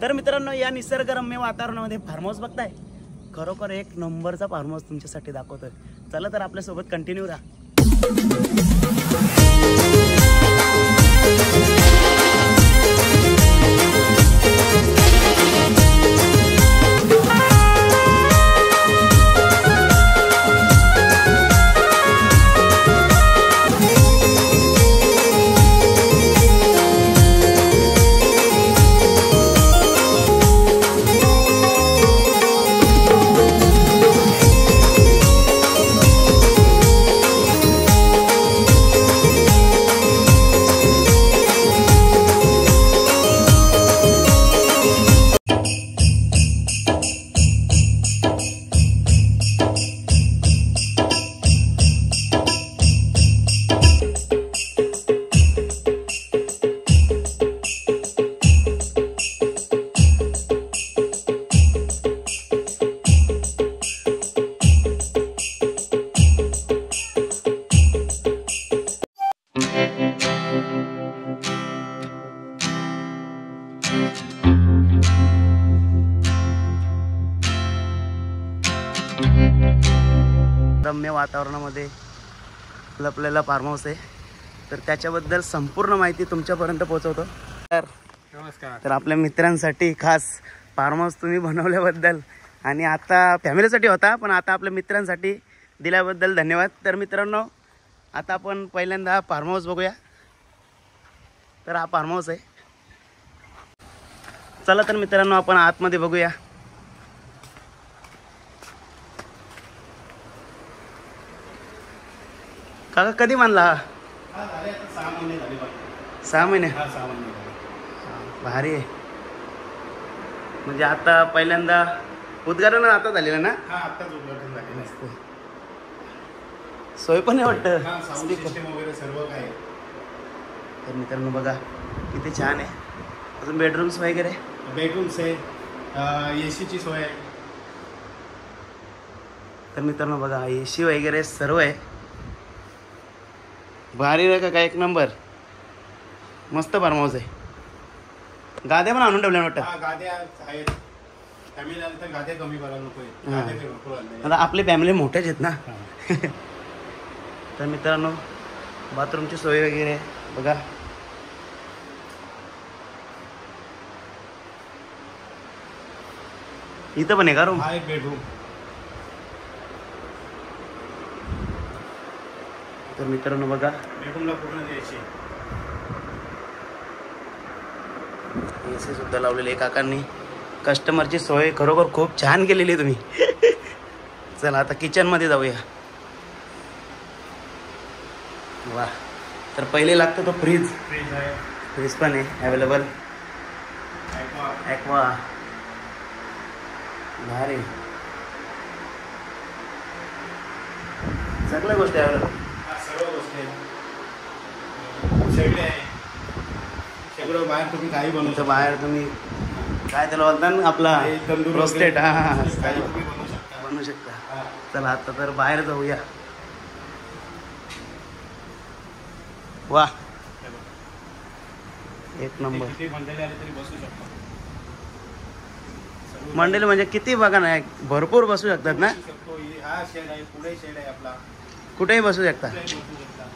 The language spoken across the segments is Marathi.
तर मित्रांनो, या निसर्गरम्य वातावरणामध्ये फार्म हाऊस बघताय, खरोखर एक नंबरचा फार्म हाऊस तुमच्यासाठी दाखवतोय. चला तर आपल्यासोबत कंटिन्यू राहा. रम्य वातावरणामध्ये लपलेला फार्म हाऊस आहे, तर त्याच्याबद्दल संपूर्ण माहिती तुमच्यापर्यंत पोहोचवतो. तर नमस्कार. तर आपल्या मित्रांसाठी खास फार्म हाऊस तुम्ही बनवल्याबद्दल, आणि आता फॅमिलीसाठी होता पण आता आपल्या मित्रांसाठी दिल्याबद्दल धन्यवाद. तर मित्रांनो, आता आपण पहिल्यांदा फार्म हाऊस बघूया. तर हा फार्म हाऊस आहे. चला तर मित्रांनो, आपण आतमध्ये बघूया. काका कधी बांधला हा? 6 महिने झाले. 6 महिने. 6 महिने. भारी आहे. म्हणजे आता पहिल्यांदा उद्घाटन आता झालेलं ना? हा, आत्ताच उद्घाटन झालेलं असतं. सोय पण आहे वाटतं. साऊंड सिस्टम वगैरे सर्व काय. तर मित्रांनो बघा किती छान आहे. अजून बेडरूम्स वगैरे, बेडरूम्स आहे, एसीची सोय आहे. तर मित्रांनो बघा एसी वगैरे सर्व आहे. भारी आहे का काय, एक नंबर. मस्त फार्म हाऊस आहे. गाद्या पण आणून ठेवल्या वाटतं. हा, गाद्या आहेत. फॅमिली आली तर गाद्या कमी करायला नको आहे. गाद्या भरपूर आणल्या. आता आपली फॅमिली मोठ्याच आहेत ना. तर मित्रांनो, बाथरूमची सोय वगैरे बघा. इथं पण आहे का रूम? हा, एक बेडरूम. तर मित्रांनो बघा, बेडरूमला पूर्ण एसी. एसी सुद्धा लावलेली आहे काकांनी. कस्टमरची सोय खरोखर खूप छान केलेली आहे तुम्ही. चला आता किचनमध्ये जाऊया. वा, तर पहिले लागतं तो फ्रीज. फ्रीज आहे. फ्रीज पण आहे अवेलेबल. ॲक्वा भारी, सगळ्या गोष्टी अवेलेबल. सर्व गोष्टी आहेत. सगळे आहे. सगळं बाहेर तुम्ही काही बनवू शकता. बाहेर तुम्ही काय त्याला बोलता ना, आपला रोस्टेड. हा, काही तुम्ही बनवू शकता. बनवू शकता. चला आता तर बाहेर जाऊया. वा, एक नंबर. किती मंडळी आले तरी बसू शकता. मंडळी म्हणजे किती बघा ना, भरपूर बसू शकतात ना. हा शेड आहे, पुढे शेड आहे आपला. कुठेही बसू शकता. कुठेही बसू शकता.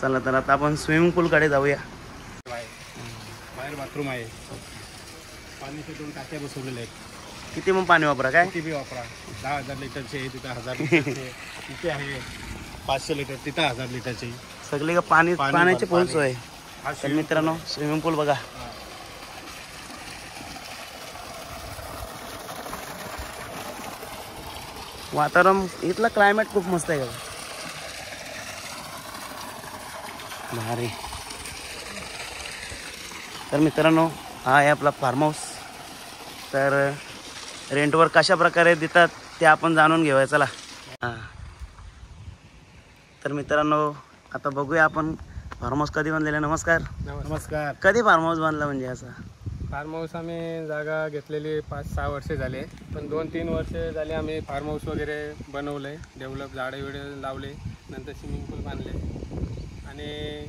चला तर आता आपण स्विमिंग पूलकडे जाऊया. बाहेर बाथरूम आहे. पाणीचे 2 टाक्या बसवलेल्या आहेत. किती मग पाणी वापरा काय? किती बी वापरा. 10,000 लिटरचे आहे, तिथं 1000 लिटरचे. इथे आहे 500 लिटर, तिथं 1000 लिटरचे. सगळी का पाण्याची फुल सोय. तर मित्रांनो, स्विमिंग पूल बघा. वातावरण इथलं क्लायमेट खूप मस्त आहे का भारी. तर मित्रांनो, हा आहे आपला फार्म हाऊस. तर रेंटवर कशा प्रकारे देतात ते आपण जाणून घेऊया. चला. हां, तर मित्रांनो आता बघूया आपण फार्म हाऊस कधी बांधलेलं. नमस्कार. नमस्कार. कधी फार्म हाऊस बांधला म्हणजे असं? फार्म हाऊस आम्ही जागा घेतलेली 5-6 वर्षे झाले, पण 2-3 वर्षे झाले आम्ही फार्म हाऊस वगैरे बनवलं आहे. डेव्हलप झाडे विडे लावले, नंतर स्विमिंग पूल बांधले आणि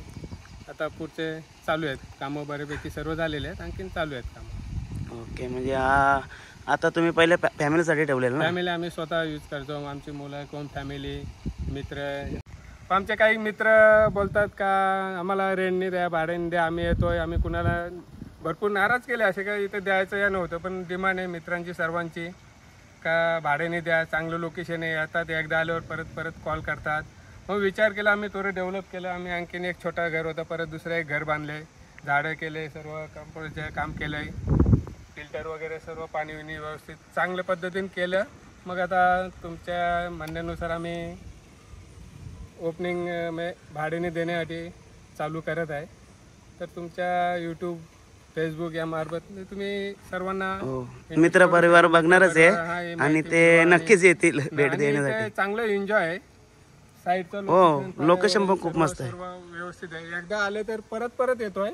आता पुढचे चालू आहेत कामं, बऱ्यापैकी सर्व झालेले आहेत, आणखीन चालू आहेत कामं. ओके, म्हणजे आता तुम्ही पहिले फॅमिलीसाठी ठेवलेलं ना? फॅमिली आम्ही स्वतः यूज करतो, आमची मुलं कोण फॅमिली मित्र. आमचे काही मित्र बोलतात का आम्हाला रेंटनी द्या, भाड्याने द्या, आम्ही येतोय. आम्ही कुणाला भरपूर नाराज केले, असे काही इथं द्यायचं या नव्हतं, पण डिमांड आहे मित्रांची सर्वांची का भाड्याने द्या, चांगलं लोकेशन आहे. येतात, एकदा आल्यावर परत परत कॉल करतात. मग विचार केला आम्ही, थोडं डेव्हलप केलं आम्ही. आणखीन एक छोटा घर होतं, परत दुसरं एक घर बांधले, झाडं केले, सर्व कंपोस्टचे काम केलं आहे, फिल्टर वगैरे सर्व पाणी विणी व्यवस्थित चांगल्या पद्धतीने केलं. मग आता तुमच्या म्हणण्यानुसार आम्ही ओपनिंग भाड्याने देण्यासाठी चालू करत आहे. तर तुमच्या यूट्यूब, फेसबुक या मार्फत तुम्ही सर्वांना मित्र परिवार बघणारच आहे आणि ते नक्कीच येतील भेट देण्यासाठी. चांगलं एन्जॉय आहे, साईडचं लोकेशन पण खूप मस्त आहे, सर्व व्यवस्थित आहे. एकदा आले तर परत परत येतोय.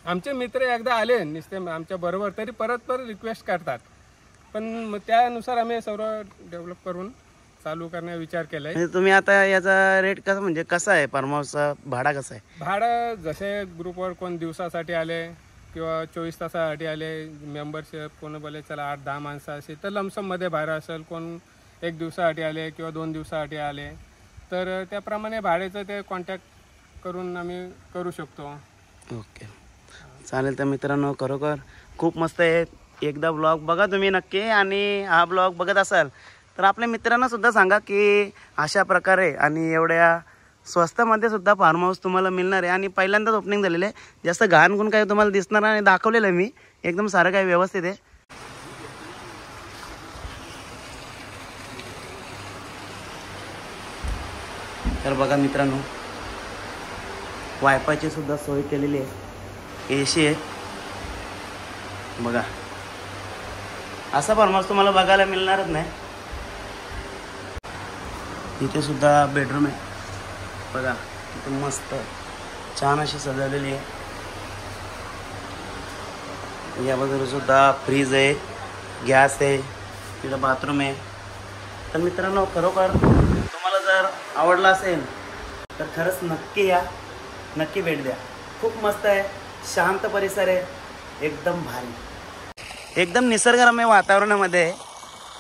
आमचे मित्र एकदा आले नुसते आमच्या बरोबर तरी परत परत रिक्वेस्ट करतात, पण त्यानुसार आम्ही सर्व डेव्हलप करून चालू करण्याचा विचार केलाय. म्हणजे तुम्ही आता याचा रेट कसा, म्हणजे कसा आहे फार्म हाऊसचा भाडा कसा आहे? भाडं जसे ग्रुपवर कोण दिवसासाठी आले किंवा 24 तासासाठी आले, मेंबरशिप कोण बोले चला 8-10 माणसं असेल तर लमसममध्ये भाडं असेल, कोण 1 दिवसासाठी आले किंवा 2 दिवसासाठी आले तर त्याप्रमाणे भाड्याचं ते कॉन्टॅक्ट करून आम्ही करू शकतो. ओके, चालेल. तर मित्रांनो, खरोखर खूप मस्त आहे. एकदा ब्लॉग बघा तुम्ही नक्की, आणि हा ब्लॉग बघत असाल तर आपल्या मित्रांना सुद्धा सांगा की अशा प्रकारे आणि एवढ्या स्वस्तामध्ये सुद्धा फार्म हाऊस तुम्हाला मिळणार आहे. आणि पहिल्यांदाच ओपनिंग झालेलं आहे, जास्त घाण काही तुम्हाला दिसणार आणि दाखवलेलं आहे मी, एकदम सारं काही व्यवस्थित आहे. तर बघा मित्रांनो, वायफायची सुद्धा सोय केलेली आहे, AC आहे. बघा, असा फार्म हाऊस तुम्हाला बघायला मिळणारच नाही. इथे सुद्धा बेडरूम आहे बघा, इथे मस्त छान अशी सजवलेली आहे. या बाजूला सुद्धा फ्रीज आहे, गॅस आहे, तिथं बाथरूम आहे. तर मित्रांनो, खरोखर तुम्हाला जर आवडला असेल तर खरंच नक्की या, नक्की भेट द्या. खूप मस्त आहे, शांत परिसर आहे, एकदम भारी, एकदम निसर्गरम्य वातावरणामध्ये आहे.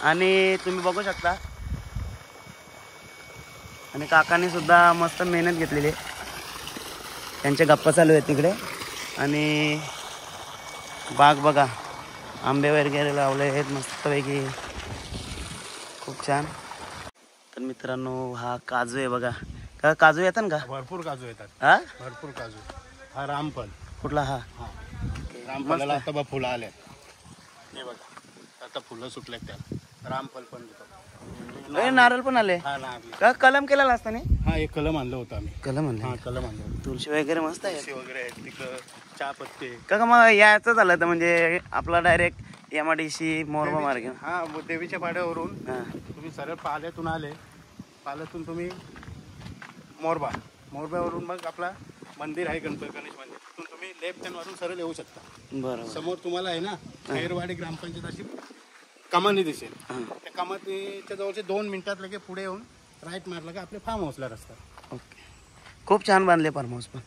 आणि तुम्ही बघू शकता, आणि काकांनी सुद्धा मस्त मेहनत घेतलेली आहे. त्यांच्या गप्पा चालू आहेत तिकडे. आणि बाग बघा, आंबे वगैरे लावले आहेत मस्तपैकी, खूप छान. तर मित्रांनो, हा काजू आहे बघा. का काजू येतात का? भरपूर काजू येतात. हा, भरपूर काजू. हा रामफल. कुठला? हा रामफलाला आता बघ फुलं आले, हे बघा आता फुलं सुटलेत त्याला. रामफल पण देतो. नारळ पण आले हा नारळ. का कलम केलेला असताना? हा, एक कलम आणलं होतं आम्ही. कलम आणलं? हा, कलम आणलं होतं. तुळशी वगैरे मस्त आहे, तुळशी वगैरे आहे तिकडं, चहा पत्ते. का मग याचं झालं तर म्हणजे आपला डायरेक्ट MIDC मोरबा मार्ग. हा, देवीच्या पाड्यावरून हा, तुम्ही सरळ पाल्यातून आले, पाल्यातून तुम्ही मोरब्यावरून मग आपला मंदिर आहे, गणपती गणेश मंदिर. तिथून तुम्ही लेफ्ट हँड वरून सरळ येऊ शकता. बरोबर. समोर तुम्हाला आहे ना खैरवाडी ग्रामपंचायत अशी कमानी दिसेल. त्या कमानीच्या जवळचे 2 मिनिटात लगे पुढे येऊन राईट मारला का आपल्या फार्म हाऊसला रस्ता. ओके, खूप छान बांधले फार्म हाऊस. पण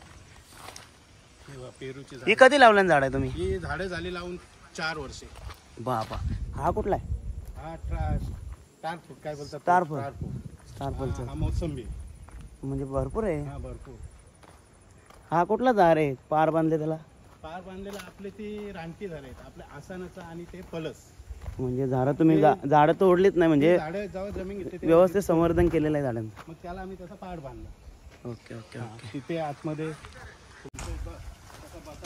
हे बघा, पेरूची ही कधी लावल्यान झाड आहे तुम्ही? ही झाडं झाली लावून 4 वर्षे. बाबा, हा कुठला आहे? हा स्टार फ्रूट काय बोलतात? Star fruit. Star fruit. Star फलचं हा मोसंबी. म्हणजे भरपूर आहे. हा, भरपूर. हा कुठला झाड आहे पार बांधले त्याला? पार बांधलेला आपले ती रानटी झाले, आपल्या आसानाचा आणि ते पलस. म्हणजे झाडं तुम्ही झाडं तोडलीच नाही, म्हणजे झाडं जेव्हा जमीन घेतली व्यवस्थित संवर्धन केलेलं आहे झाडांचं. मग त्याला आम्ही तसा पाड बांधला. Okay okay okay. तिथे आतमध्ये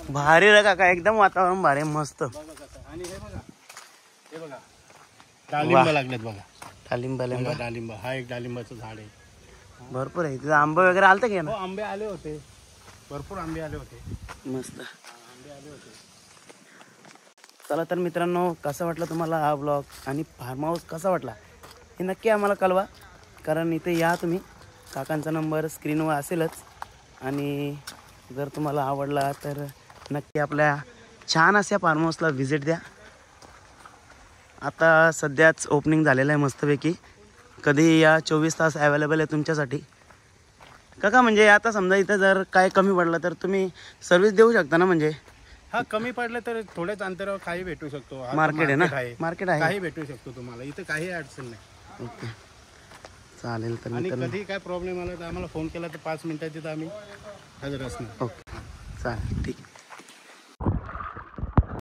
भारी रे काका, एकदम वातावरण भारी आहे, मस्त. बघा कसं. आणि हे बघा डाळिंब लागलेत बघा. डालिंब डाळिंब. हा एक डाळिंबाचं झाड आहे. भरपूर आहे. तिथं आंबे वगैरे आलते की हो, आंबे आले होते, भरपूर आंबे आले होते. मस्त. आंबे आले होते. चला तर मित्रांनो, कसं वाटलं तुम्हाला हा ब्लॉग आणि फार्म हाऊस कसा वाटला हे नक्की आम्हाला कळवा. कारण इथे या तुम्ही, काकांचा नंबर स्क्रीनवर असेलच. आणि जर तुम्हाला आवडला तर नक्की आपल्या छान अशा फार्म हाऊसला व्हिजिट द्या. आता सध्याच ओपनिंग झालेलं आहे मस्तपैकी. कधी या 24 तास अवेलेबल आहे तुमच्यासाठी. काका म्हणजे आता समजा इथं जर काय कमी पडलं तर तुम्ही सर्व्हिस देऊ शकता ना? म्हणजे हा कमी पडलं तर थोड्याच अंतरावर काही भेटू शकतो. हा मार्केट आहे ना? मार्केट आहे. काही भेटू शकतो तुम्हाला, इथं काही अडचण नाही. ओके चालेल. तर आणि कधी काय प्रॉब्लेम आला तर आम्हाला फोन केला तर 5 मिनिटात तिथं आम्ही हजर असणार. ओके चालेल ठीक आहे.